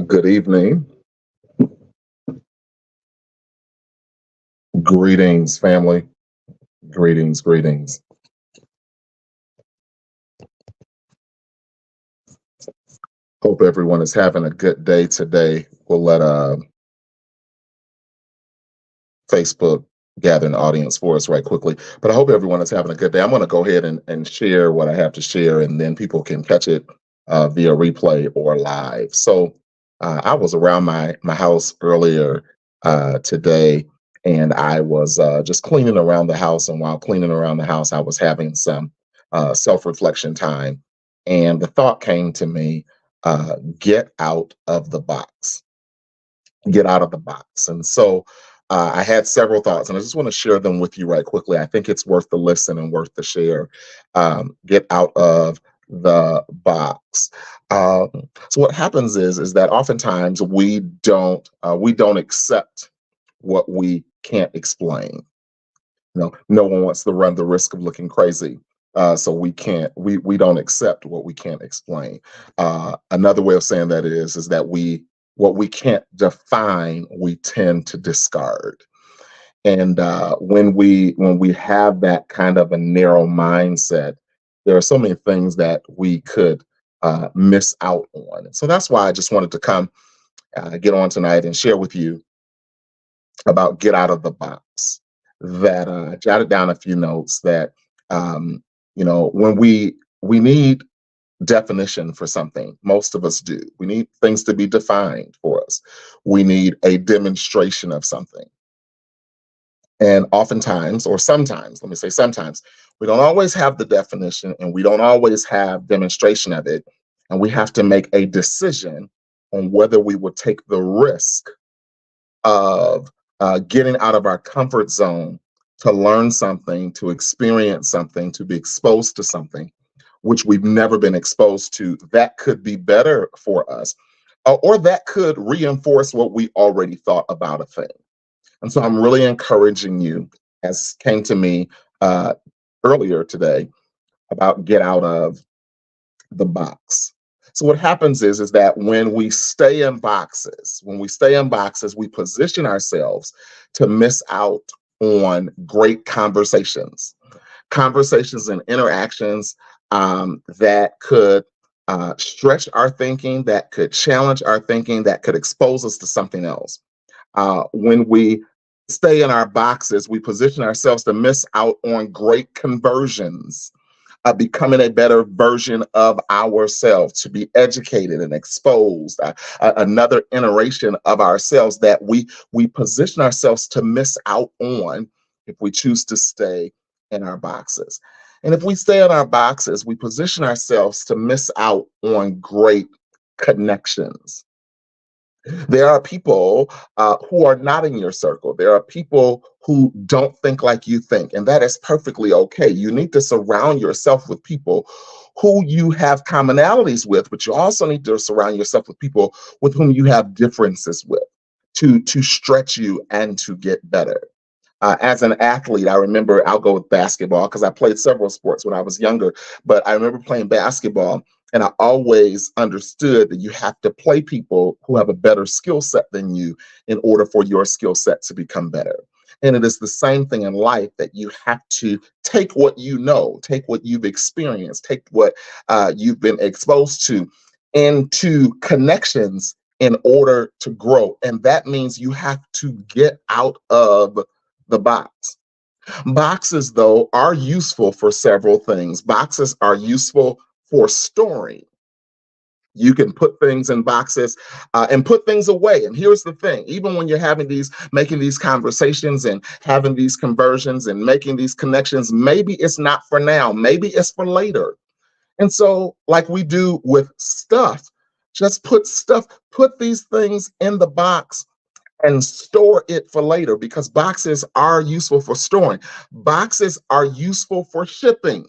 Good evening. Greetings, family. Greetings, greetings. Hope everyone is having a good day today. We'll let Facebook gather an audience for us right quickly. But I hope everyone is having a good day. I'm going to go ahead and share what I have to share, and then people can catch it via replay or live. So I was around my house earlier today, and I was just cleaning around the house. And while cleaning around the house, I was having some self-reflection time. And the thought came to me, get out of the box. Get out of the box. And so I had several thoughts, and I just want to share them with you right quickly. I think it's worth the listen and worth the share. Get out of the box. So what happens is that oftentimes we don't accept what we can't explain. No one wants to run the risk of looking crazy. So we don't accept what we can't explain. Another way of saying that is that what we can't define, we tend to discard. And when we have that kind of a narrow mindset, there are so many things that we could miss out on. And so that's why I just wanted to come get on tonight and share with you about get out of the box. That I jotted down a few notes that when we need definition for something. Most of us do. We need things to be defined for us. We need a demonstration of something. And oftentimes, or sometimes, let me say sometimes, we don't always have the definition and we don't always have demonstration of it. And we have to make a decision on whether we will take the risk of getting out of our comfort zone to learn something, to experience something, to be exposed to something which we've never been exposed to, that could be better for us, or that could reinforce what we already thought about a thing. And so I'm really encouraging you, as came to me earlier today, about get out of the box. So what happens is that when we stay in boxes, we position ourselves to miss out on great conversations and interactions that could stretch our thinking, that could challenge our thinking, that could expose us to something else. When we stay in our boxes, we position ourselves to miss out on great conversions, becoming a better version of ourselves, to be educated and exposed, another iteration of ourselves that we position ourselves to miss out on if we choose to stay in our boxes. And if we stay in our boxes, we position ourselves to miss out on great connections. There are people who are not in your circle. There are people who don't think like you think, and that is perfectly okay. You need to surround yourself with people who you have commonalities with, but you also need to surround yourself with people with whom you have differences with to stretch you and to get better. As an athlete, I remember I'll go with basketball because I played several sports when I was younger, but I remember playing basketball and I always understood that you have to play people who have a better skill set than you in order for your skill set to become better. And it is the same thing in life, that you have to take what you know, take what you've experienced, take what you've been exposed to into connections in order to grow. And that means you have to get out of the box. Boxes, though, are useful for several things. Boxes are useful for storing. You can put things in boxes and put things away. And here's the thing: even when you're making these conversations and having these conversions and making these connections, maybe it's not for now, maybe it's for later. And so, like we do with stuff, just put these things in the box and store it for later, because boxes are useful for storing. Boxes are useful for shipping.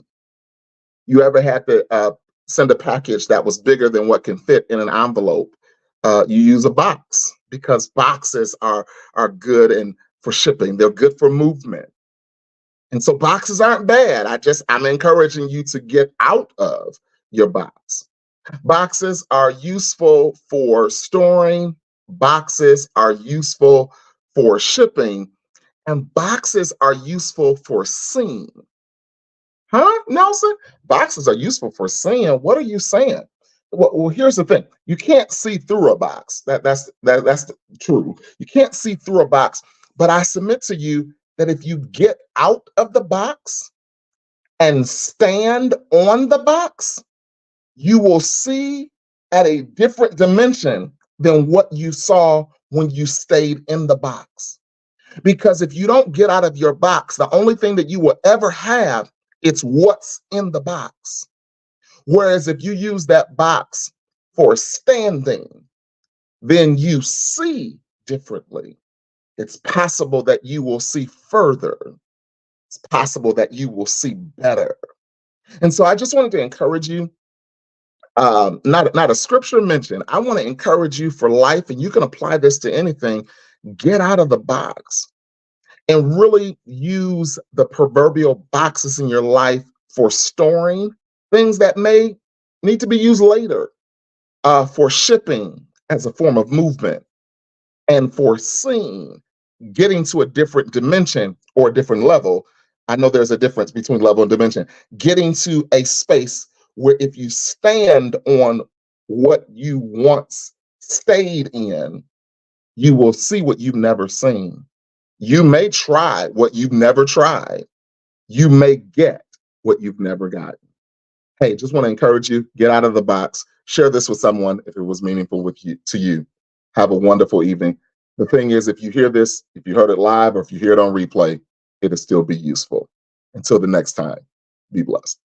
You ever had to send a package that was bigger than what can fit in an envelope? You use a box because boxes are good and for shipping. They're good for movement. And so boxes aren't bad. I'm encouraging you to get out of your box. Boxes are useful for storing, boxes are useful for shipping, and boxes are useful for seeing. Huh, Nelson? Boxes are useful for seeing. What are you saying? Well, here's the thing. You can't see through a box. That's true. You can't see through a box. But I submit to you that if you get out of the box and stand on the box, you will see at a different dimension than what you saw when you stayed in the box. Because if you don't get out of your box, the only thing that you will ever have, it's what's in the box. Whereas if you use that box for standing, then you see differently. It's possible that you will see further. It's possible that you will see better. And so I just wanted to encourage you, not a scripture mention. I want to encourage you for life, and you can apply this to anything. Get out of the box and really use the proverbial boxes in your life for storing things that may need to be used later, for shipping as a form of movement, and for seeing, getting to a different dimension or a different level. I know there's a difference between level and dimension. Getting to a space where if you stand on what you once stayed in, you will see what you've never seen. You may try what you've never tried. You may get what you've never gotten. Hey, just want to encourage you, get out of the box. Share this with someone if it was meaningful with you to you. Have a wonderful evening. The thing is, if you hear this, if you heard it live or if you hear it on replay, it'll still be useful. Until the next time, be blessed.